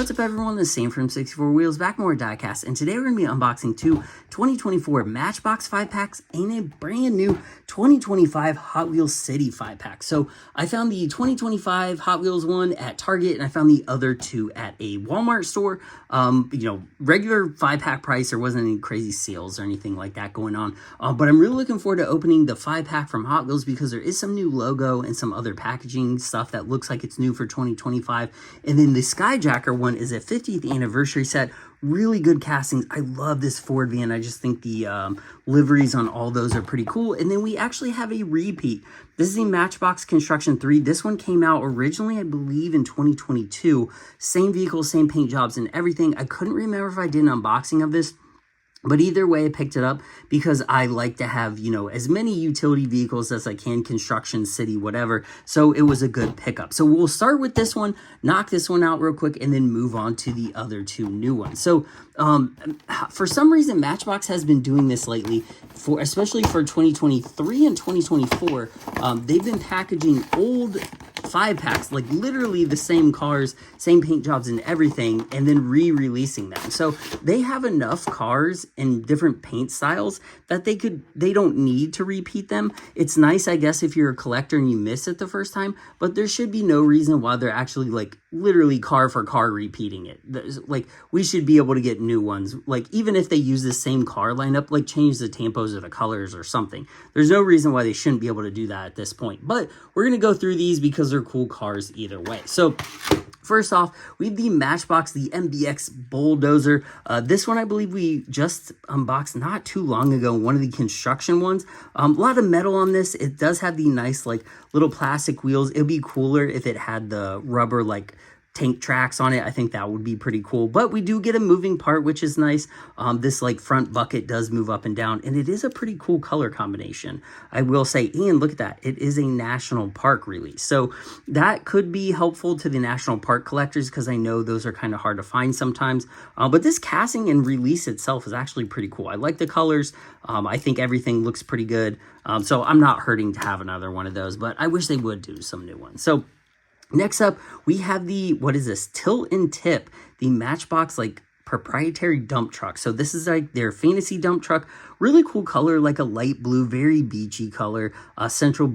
What's up everyone, the same from 64 Wheels, back more diecast, and today we're going to be unboxing two 2024 Matchbox 5-packs and a brand new 2025 Hot Wheels City 5-pack. So I found the 2025 Hot Wheels one at Target, and I found the other two at a Walmart store. Regular 5-pack price, there wasn't any crazy sales or anything like that going on, but I'm really looking forward to opening the 5-pack from Hot Wheels because there is some new logo and some other packaging stuff that looks like it's new for 2025, and then the Skyjacker one is a 50th anniversary set. Really good castings. I love this Ford van. I just think the liveries on all those are pretty cool. And then we actually have a repeat. This is the Matchbox Construction 3. This one came out originally, I believe, in 2022. Same vehicle, same paint jobs and everything. I couldn't remember if I did an unboxing of this. But either way, I picked it up because I like to have, as many utility vehicles as I can, construction, city, whatever. So it was a good pickup. So we'll start with this one, knock this one out real quick, and then move on to the other two new ones. So for some reason, Matchbox has been doing this lately, especially for 2023 and 2024. They've been packaging old 5-packs, like literally the same cars, same paint jobs and everything, and then re-releasing them. So they have enough cars in different paint styles that they don't need to repeat them. It's nice, I guess, if you're a collector and you miss it the first time, but there should be no reason why they're actually like literally car for car repeating it. Like, we should be able to get new ones. Like, even if they use the same car lineup, like change the tampos or the colors or something. There's no reason why they shouldn't be able to do that at this point. But we're going to go through these because they're cool cars either way. So first off, we have the Matchbox, the MBX Bulldozer. This one I believe we just unboxed not too long ago, one of the construction ones. A lot of metal on this. It does have the nice like little plastic wheels. It would be cooler if it had the rubber like tank tracks on it. I think that would be pretty cool, but we do get a moving part, which is nice. This like front bucket does move up and down, and it is a pretty cool color combination, I will say. And look at that, it is a national park release, so that could be helpful to the national park collectors because I know those are kind of hard to find sometimes. But this casting and release itself is actually pretty cool. I like the colors. I think everything looks pretty good, so I'm not hurting to have another one of those, but I wish they would do some new ones. So next up, we have the, what is this? Tilt and Tip, the Matchbox like proprietary dump truck. So this is like their fantasy dump truck. Really cool color, like a light blue, very beachy color. Central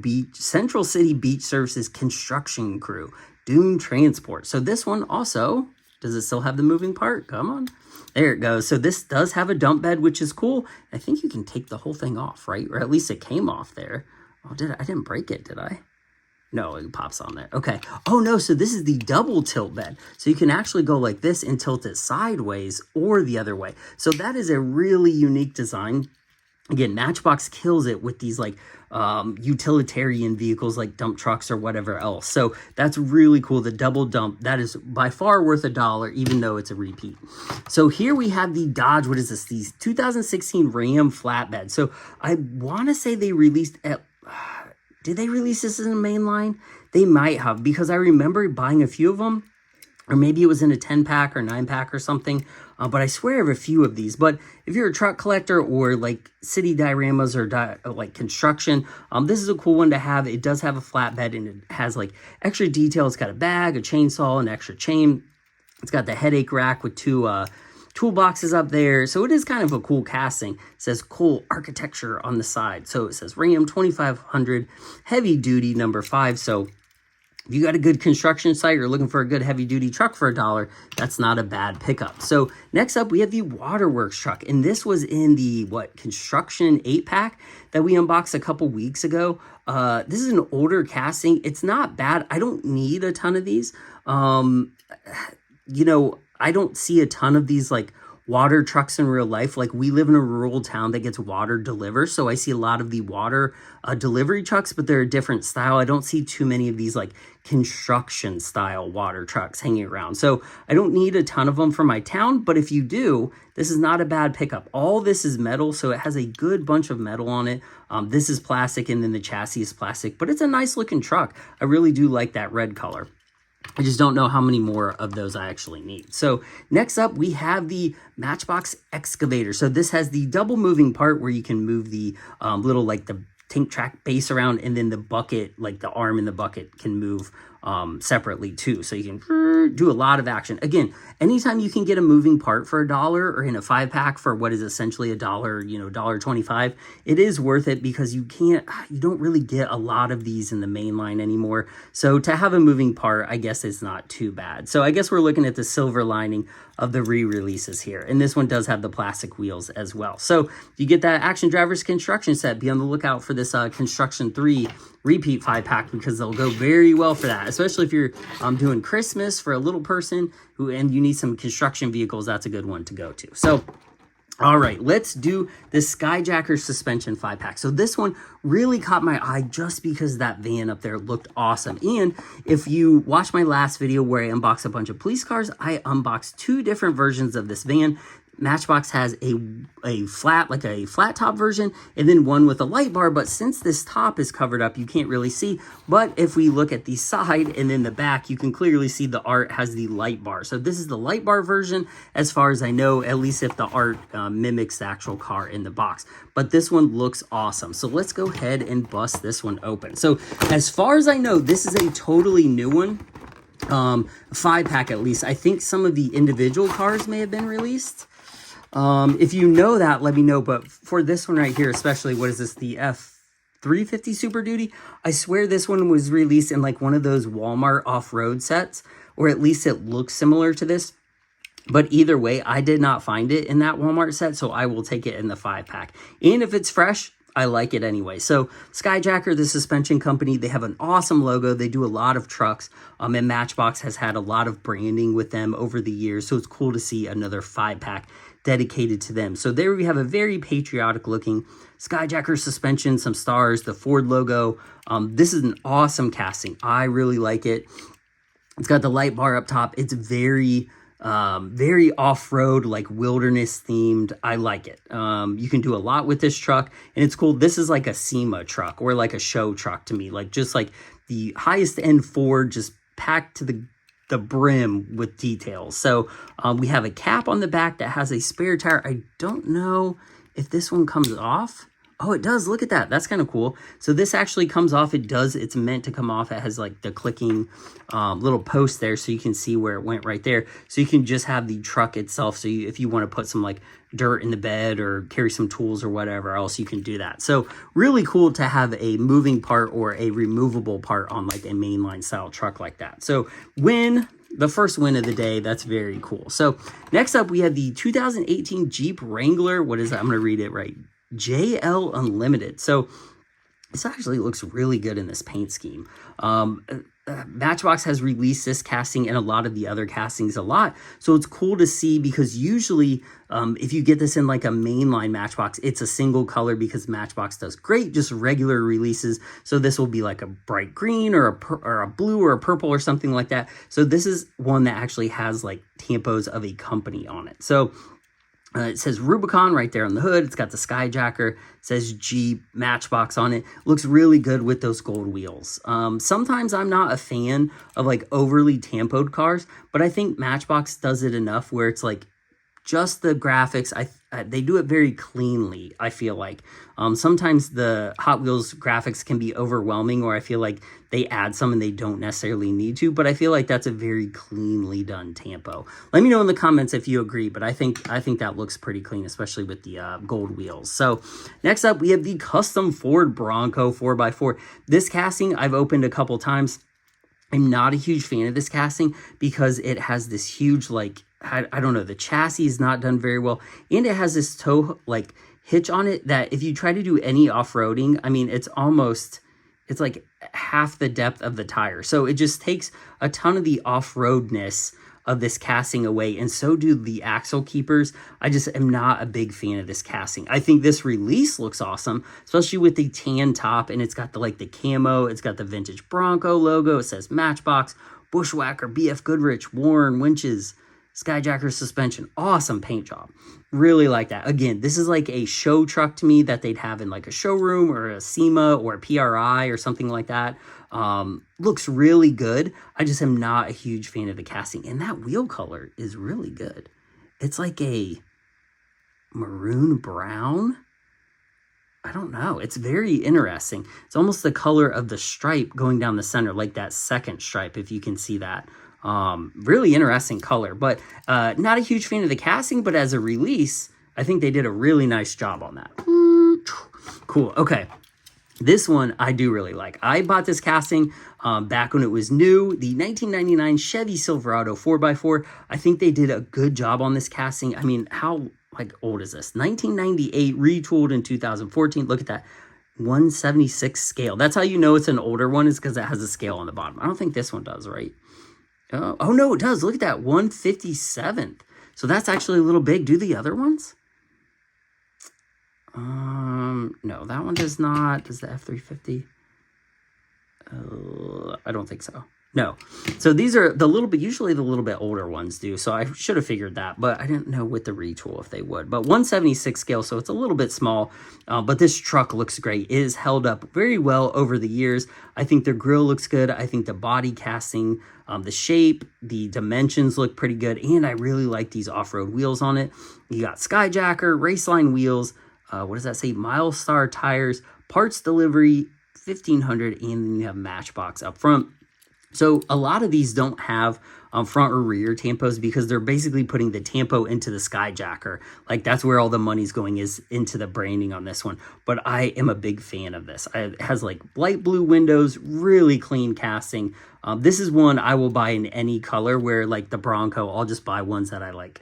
City Beach Services Construction Crew, Dune Transport. So this one also, does it still have the moving part? Come on. There it goes. So this does have a dump bed, which is cool. I think you can take the whole thing off, right? Or at least it came off there. Oh, I didn't break it, did I? No, it pops on there. Okay. Oh, no. So this is the double tilt bed. So you can actually go like this and tilt it sideways or the other way. So that is a really unique design. Again, Matchbox kills it with these like utilitarian vehicles like dump trucks or whatever else. So that's really cool. The double dump, that is by far worth $1, even though it's a repeat. So here we have the Dodge, what is this? The 2016 Ram flatbed. So I want to say they released at... Did they release this in the main line? They might have, because I remember buying a few of them, or maybe it was in a 10-pack or 9-pack or something, but I swear I have a few of these. But if you're a truck collector or like city dioramas or like construction, this is a cool one to have. It does have a flatbed and it has like extra detail. It's got a bag, a chainsaw, an extra chain. It's got the headache rack with two toolboxes up there. So it is kind of a cool casting. It says cool architecture on the side. So it says Ram 2500 heavy duty number 5. So if you got a good construction site, you're looking for a good heavy duty truck for $1, that's not a bad pickup. So next up, we have the Waterworks truck. And this was in the construction 8-pack that we unboxed a couple weeks ago. This is an older casting. It's not bad. I don't need a ton of these. I don't see a ton of these like water trucks in real life. Like, we live in a rural town that gets water delivered, so I see a lot of the water delivery trucks, but they're a different style. I don't see too many of these like construction style water trucks hanging around. So I don't need a ton of them for my town, but if you do, this is not a bad pickup. All this is metal, so it has a good bunch of metal on it. This is plastic, and then the chassis is plastic, but it's a nice looking truck. I really do like that red color. I just don't know how many more of those I actually need. So next up, we have the Matchbox excavator. So this has the double moving part where you can move the little like the tank track base around, and then the bucket, like the arm in the bucket, can move separately too. So you can do a lot of action. Again, anytime you can get a moving part for $1 or in a 5-pack for what is essentially $1, you know, $1.25, it is worth it because you don't really get a lot of these in the main line anymore. So to have a moving part, I guess it's not too bad. So I guess we're looking at the silver lining of the re-releases here. And this one does have the plastic wheels as well. So you get that Action Drivers construction set. Be on the lookout for this Construction 3 repeat 5-pack because they'll go very well for that, especially if you're doing Christmas for a little person and you need some construction vehicles. That's a good one to go to. So all right, let's do this Skyjacker suspension 5-pack. So this one really caught my eye just because that van up there looked awesome. And if you watch my last video where I unboxed a bunch of police cars, I unboxed 2 different versions of this van. Matchbox has a flat top version and then one with a light bar, but since this top is covered up, you can't really see. But if we look at the side and then the back, you can clearly see the art has the light bar. So this is the light bar version as far as I know, at least if the art mimics the actual car in the box. But this one looks awesome. So let's go ahead and bust this one open. So as far as I know, this is a totally new one. 5-pack at least. I think some of the individual cars may have been released. If you know that, let me know. But for this one right here, especially, what is this? The F350 Super Duty? I swear this one was released in like one of those Walmart off-road sets, or at least it looks similar to this. But either way, I did not find it in that Walmart set, so I will take it in the 5-pack. And if it's fresh, I like it anyway. So Skyjacker, the suspension company, they have an awesome logo. They do a lot of trucks, and Matchbox has had a lot of branding with them over the years. So it's cool to see another 5-pack dedicated to them. So there we have a very patriotic looking Skyjacker suspension, some stars, the Ford logo. This is an awesome casting. I really like it. It's got the light bar up top. It's very off-road, like wilderness themed. I like it. You can do a lot with this truck, and it's cool. This is like a SEMA truck or like a show truck to me, like just like the highest end Ford, just packed to the brim with details. So we have a cap on the back that has a spare tire. I don't know if this one comes off. Oh, it does. Look at that. That's kind of cool. So this actually comes off. It's meant to come off. It has like the clicking little post there, so you can see where it went right there. So you can just have the truck itself. So if you want to put some like dirt in the bed or carry some tools or whatever else, you can do that. So really cool to have a moving part or a removable part on like a mainline style truck like that. So the first win of the day, that's very cool. So next up, we have the 2018 Jeep Wrangler. What is that? I'm going to read it right. JL Unlimited. So this actually looks really good in this paint scheme. Matchbox has released this casting and a lot of the other castings a lot. So it's cool to see because usually if you get this in like a mainline Matchbox, it's a single color because Matchbox does great, just regular releases. So this will be like a bright green or a blue or a purple or something like that. So this is one that actually has like tampos of a company on it. So it says Rubicon right there on the hood. It's got the Skyjacker. It says Jeep Matchbox on it. Looks really good with those gold wheels. Sometimes I'm not a fan of like overly tampoed cars, but I think Matchbox does it enough where it's like just the graphics. They do it very cleanly, I feel like. Sometimes the Hot Wheels graphics can be overwhelming, or I feel like they add some and they don't necessarily need to, but I feel like that's a very cleanly done tampo. Let me know in the comments if you agree, but I think that looks pretty clean, especially with the gold wheels. So next up, we have the custom Ford Bronco 4x4. This casting I've opened a couple times. I'm not a huge fan of this casting because it has this huge, like, I don't know, the chassis is not done very well, and it has this tow like hitch on it that if you try to do any off-roading, I mean, it's like half the depth of the tire. So it just takes a ton of the off-roadness of this casting away, and so do the axle keepers. I just am not a big fan of this casting. I think this release looks awesome, especially with the tan top, and it's got the camo, it's got the vintage Bronco logo, it says Matchbox, Bushwhacker, BF Goodrich, Warren, winches, Skyjacker suspension. Awesome paint job. Really like that. Again, this is like a show truck to me that they'd have in like a showroom or a SEMA or a PRI or something like that. Looks really good. I just am not a huge fan of the casting. And that wheel color is really good. It's like a maroon brown. I don't know. It's very interesting. It's almost the color of the stripe going down the center, like that second stripe, if you can see that. Really interesting color, but not a huge fan of the casting, but as a release, I think they did a really nice job on that. Cool. Okay. This one I do really like. I bought this casting back when it was new, the 1999 Chevy Silverado 4x4. I think they did a good job on this casting. I mean, how old is this? 1998, retooled in 2014. Look at that. 176 scale. That's how you know it's an older one, is because it has a scale on the bottom. I don't think this one does, right? Oh, no, it does. Look at that. 157th. So that's actually a little big. Do the other ones? No, that one does not. Does the F350? I don't think so. No. So these are usually the little bit older ones do. So I should have figured that, but I didn't know with the retool if they would. But 176 scale, so it's a little bit small. But this truck looks great. It is held up very well over the years. I think the grill looks good. I think the body casting, the shape, the dimensions look pretty good. And I really like these off-road wheels on it. You got Skyjacker, Raceline wheels. What does that say? Milestar tires, parts delivery, 1500, and then you have Matchbox up front. So a lot of these don't have front or rear tampos because they're basically putting the tampo into the Skyjacker. Like that's where all the money's going, is into the branding on this one. But I am a big fan of this. It has like light blue windows, really clean casting. This is one I will buy in any color, where like the Bronco, I'll just buy ones that I like,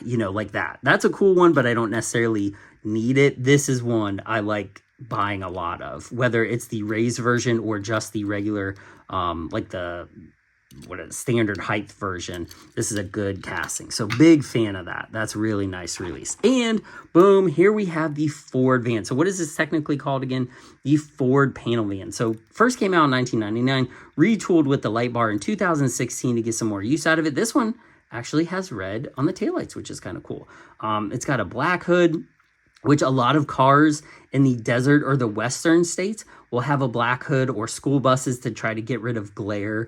you know, like that. That's a cool one, but I don't necessarily need it. This is one I like buying a lot of, whether it's the raised version or just the regular, like the standard height version. This is a good casting, so big fan of that. That's really nice release. And boom, here we have the Ford van. So what is this technically called again? The Ford panel van. So first came out in 1999, retooled with the light bar in 2016 to get some more use out of it. This one actually has red on the taillights, which is kind of cool. It's got a black hood, which a lot of cars in the desert or the western states will have a black hood, or school buses to try to get rid of glare.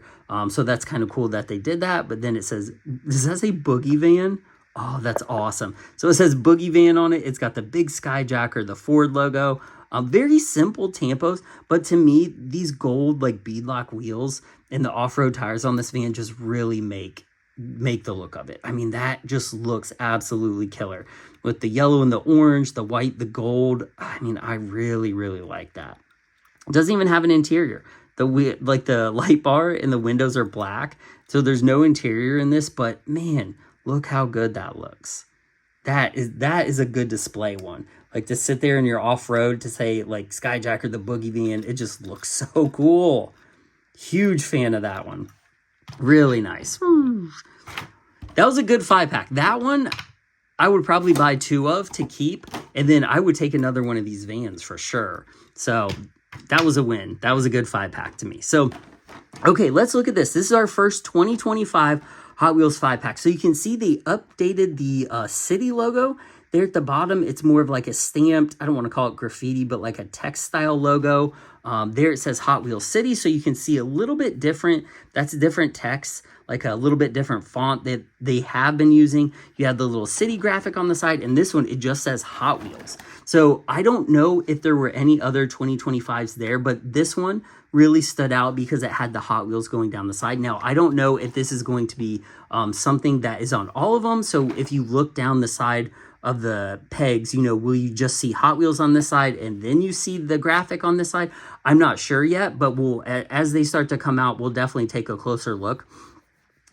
So that's kind of cool that they did that. But then it says, does that say Boogie Van? Oh, that's awesome. So it says Boogie Van on it. It's got the big Skyjacker, the Ford logo. Very simple tampos, but to me, these gold like beadlock wheels and the off-road tires on this van just really make the look of it. I mean, that just looks absolutely killer with the yellow and the orange, the white, the gold. I mean, I really, really like that. It doesn't even have an interior. The light bar and the windows are black, so there's no interior in this, but man, look how good that looks. That is a good display one. Like to sit there in your off-road to say like Skyjacker, the Boogie Van, it just looks so cool. Huge fan of that one. Really nice. That was a good 5-pack. That one I would probably buy 2 of to keep, and then I would take another one of these vans for sure. So that was a win. That was a good 5-pack to me. So, okay, let's look at this. This is our first 2025 Hot Wheels 5-pack. So you can see they updated the city logo. There at the bottom, it's more of like a stamped, I don't want to call it graffiti, but like a textile logo. There it says Hot Wheels City, so you can see a little bit different. That's different text, like a little bit different font that they have been using. You have the little city graphic on the side, and this one, it just says Hot Wheels. So I don't know if there were any other 2025s there, but this one really stood out because it had the Hot Wheels going down the side. Now, I don't know if this is going to be something that is on all of them. So if you look down the side of the pegs, you know, will you just see Hot Wheels on this side and then you see the graphic on this side? I'm not sure yet, but we'll, as they start to come out, we'll definitely take a closer look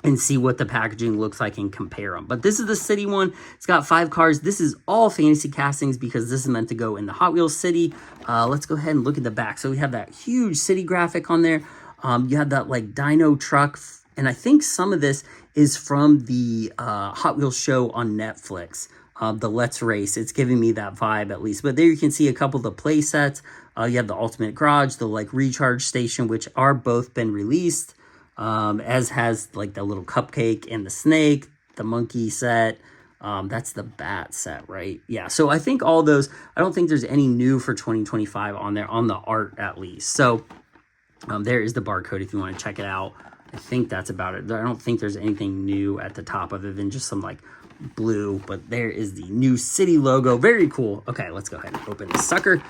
and see what the packaging looks like and compare them. But this is the city one. It's got 5 cars. This is all fantasy castings because this is meant to go in the Hot Wheels City. Let's go ahead and look at the back. So we have that huge city graphic on there. You have that like dyno truck. And I think some of this is from the Hot Wheels show on Netflix. The Let's Race. It's giving me that vibe at least. But there you can see a couple of the play sets. You have the Ultimate Garage, the like recharge station, which are both been released. As has like the little cupcake and the snake, the monkey set. That's the bat set, right? Yeah, so I think all those, I don't think there's any new for 2025 on there, on the art at least. So there is the barcode if you want to check it out. I think that's about it. I don't think there's anything new at the top other than just some like blue, but there is the new city logo. Very cool. Okay, let's go ahead and open this sucker.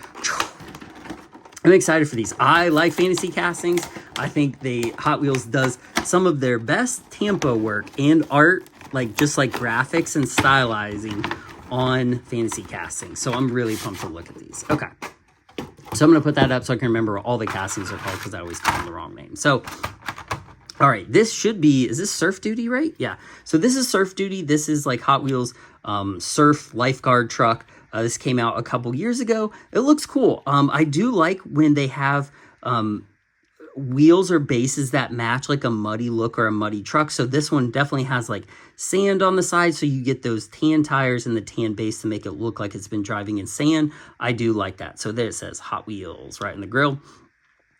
I'm excited for these. I like fantasy castings. I think Hot Wheels does some of their best tempo work and art, like just like graphics and stylizing on fantasy casting. So I'm really pumped to look at these. Okay. So I'm going to put that up so I can remember what all the castings are called, because I always call them the wrong name. So, all right, this should be, is this Surf Duty, right? Yeah. So this is Surf Duty. This is like Hot Wheels surf lifeguard truck. This came out a couple years ago. It looks cool. I do like when they have wheels or bases that match like a muddy look or a muddy truck. So this one definitely has like sand on the side, so you get those tan tires and the tan base to make it look like it's been driving in sand. I do like that. So there it says Hot Wheels right in the grill.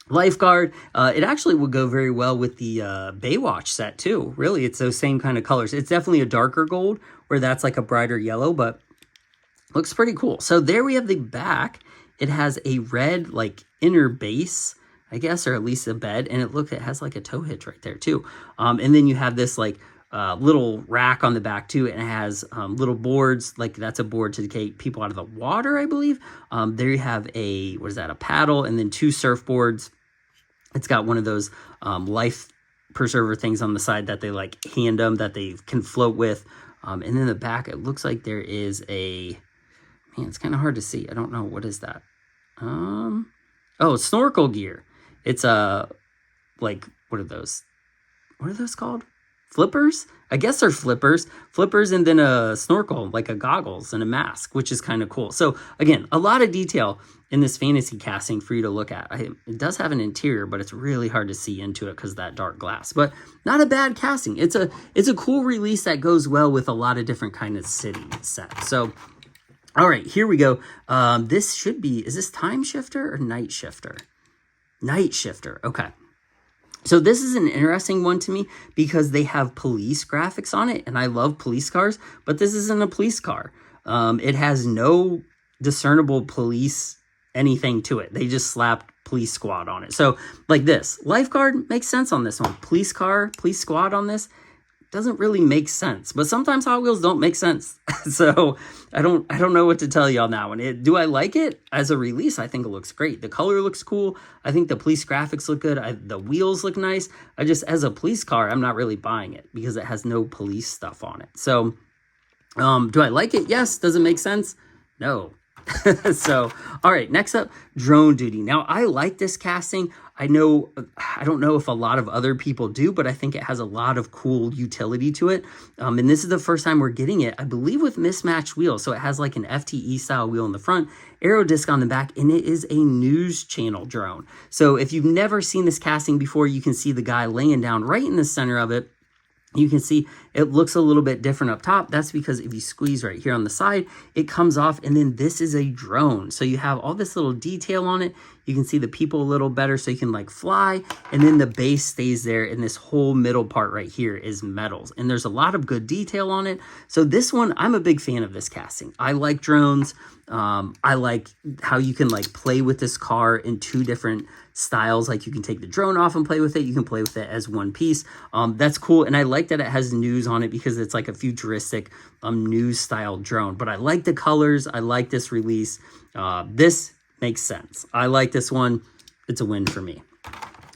Lifeguard, it actually would go very well with the Baywatch set too. Really, it's those same kind of colors. It's definitely a darker gold, where that's like a brighter yellow, but looks pretty cool. So there we have the back. It has a red like inner base, I guess, or at least a bed, and it has like a tow hitch right there too. And then you have this like little rack on the back too, and it has little boards, like that's a board to take people out of the water, I believe. There you have a, what is that, a paddle, and then 2 surfboards. It's got one of those life preserver things on the side that they like hand them, that they can float with. And then the back, it looks like there is a, man, it's kind of hard to see. I don't know. What is that? Oh, snorkel gear. It's like, what are those? What are those called? Flippers? I guess they're flippers. Flippers, and then a snorkel, like a goggles and a mask, which is kind of cool. So again, a lot of detail in this fantasy casting for you to look at. It does have an interior, but it's really hard to see into it because of that dark glass. But not a bad casting. It's a cool release that goes well with a lot of different kind of city sets. So, all right, here we go. This should be, is this Time Shifter or Night Shifter? Night Shifter, okay. So this is an interesting one to me because they have police graphics on it, and I love police cars, but this isn't a police car. It has no discernible police anything to it. They just slapped police squad on it. So like this, lifeguard makes sense on this one. Police car, police squad on this doesn't really make sense, but sometimes Hot Wheels don't make sense. So I don't know what to tell you on that one. Do I like it as a release? I think it looks great. The color looks cool. I think the police graphics look good. The wheels look nice. As a police car, I'm not really buying it because it has no police stuff on it. So do I like it? Yes. Does it make sense? No. So, all right, next up, Drone Duty. Now, I like this casting. I don't know if a lot of other people do, but I think it has a lot of cool utility to it. And this is the first time we're getting it, I believe, with mismatched wheels. So it has like an FTE style wheel in the front, aero disc on the back, and it is a news channel drone. So if you've never seen this casting before, you can see the guy laying down right in the center of it. You can see it looks a little bit different up top. That's because if you squeeze right here on the side, it comes off, and then this is a drone. So you have all this little detail on it. You can see the people a little better, so you can like fly, and then the base stays there, and this whole middle part right here is metals, and there's a lot of good detail on it. So this one, I'm a big fan of this casting. I like drones. I like how you can like play with this car in 2 different styles. Like you can take the drone off and play with it. You can play with it as one piece. That's cool. And I like that it has news on it because it's like a futuristic news style drone. But I like the colors. I like this release. This makes sense. I like this one. It's a win for me.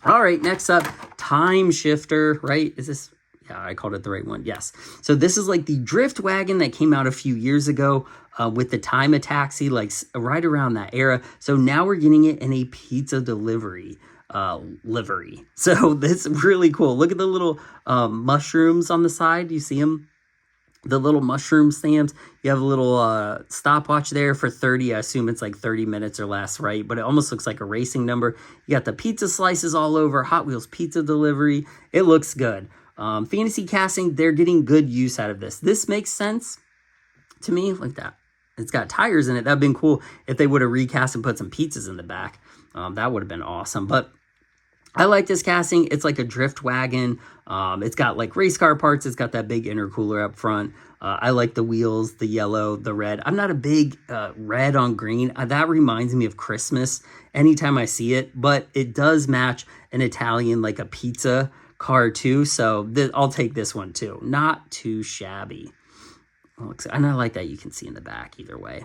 All right, next up, Time Shifter, right? Is this? Yeah, I called it the right one. Yes. So this is like the drift wagon that came out a few years ago with the Time Taxi, like right around that era. So now we're getting it in a pizza delivery livery. So that's really cool. Look at the little mushrooms on the side. You see them? The little mushroom stamps. You have a little stopwatch there for 30. I assume it's like 30 minutes or less, right? But it almost looks like a racing number. You got the pizza slices all over. Hot Wheels pizza delivery. It looks good. Fantasy casting, they're getting good use out of this. This makes sense to me, like that. It's got tires in it. That'd been cool if they would have recast and put some pizzas in the back. That would have been awesome. But I like this casting. It's like a drift wagon. It's got like race car parts. It's got that big intercooler up front. I like the wheels, the yellow, the red. I'm not a big red on green. That reminds me of Christmas anytime I see it. But it does match an Italian, like a pizza car too, so I'll take this one too. Not too shabby. And I like that you can see in the back either way.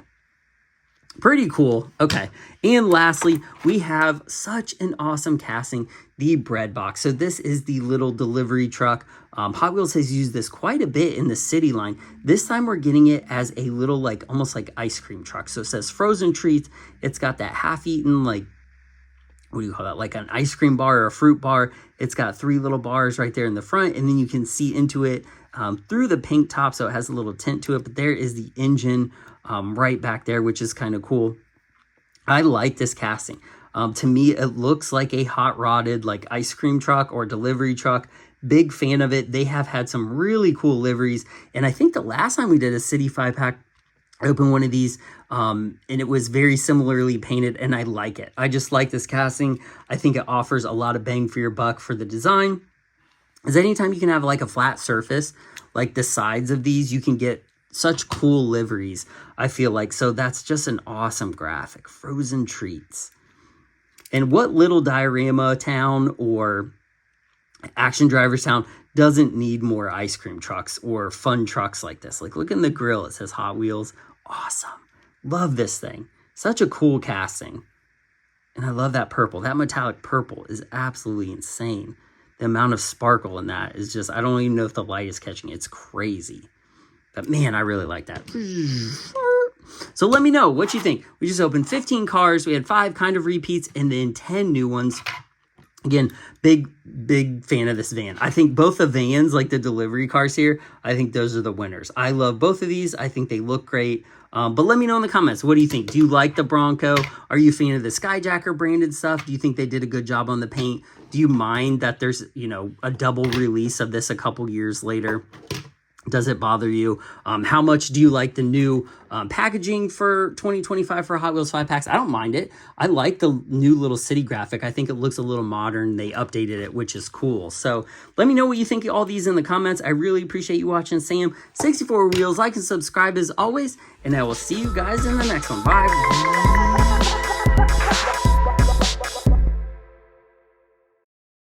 Pretty cool. Okay. And lastly, we have such an awesome casting, the bread box. So this is the little delivery truck. Hot Wheels has used this quite a bit in the city line. This time we're getting it as a little, like, almost like ice cream truck. So it says frozen treats. It's got that half-eaten, like, what do you call that? Like an ice cream bar or a fruit bar. It's got 3 little bars right there in the front, and then you can see into it through the pink top, so it has a little tint to it. But there is the engine right back there, which is kind of cool. I like this casting. To me, it looks like a hot-rodded like ice cream truck or delivery truck. Big fan of it. They have had some really cool liveries, and I think the last time we did a City 5-pack, I opened one of these, and it was very similarly painted, and I like it. I just like this casting. I think it offers a lot of bang for your buck for the design. Because anytime you can have like a flat surface, like the sides of these, you can get such cool liveries, I feel like. So that's just an awesome graphic. Frozen treats. And what little diorama town or action drivers town doesn't need more ice cream trucks or fun trucks like this? Like, look in the grill. It says Hot Wheels. Awesome. Love this thing. Such a cool casting. And I love that purple. That metallic purple is absolutely insane. The amount of sparkle in that is just, I don't even know if the light is catching it. It's crazy. But man, I really like that. So let me know what you think. We just opened 15 cars. We had 5 kind of repeats and then 10 new ones. Again, big fan of this van. I think both the vans, like the delivery cars here, I think those are the winners. I love both of these. I think they look great. But let me know in the comments. What do you think? Do you like the Bronco? Are you a fan of the Skyjacker branded stuff? Do you think they did a good job on the paint? Do you mind that there's, you know, a double release of this a couple years later? Does it bother you? How much do you like the new packaging for 2025 for Hot Wheels 5-packs? I don't mind it. I like the new little city graphic. I think it looks a little modern. They updated it, which is cool. So let me know what you think of all these in the comments. I really appreciate you watching Sam 64 Wheels. Like and subscribe as always, and I will see you guys in the next one. Bye.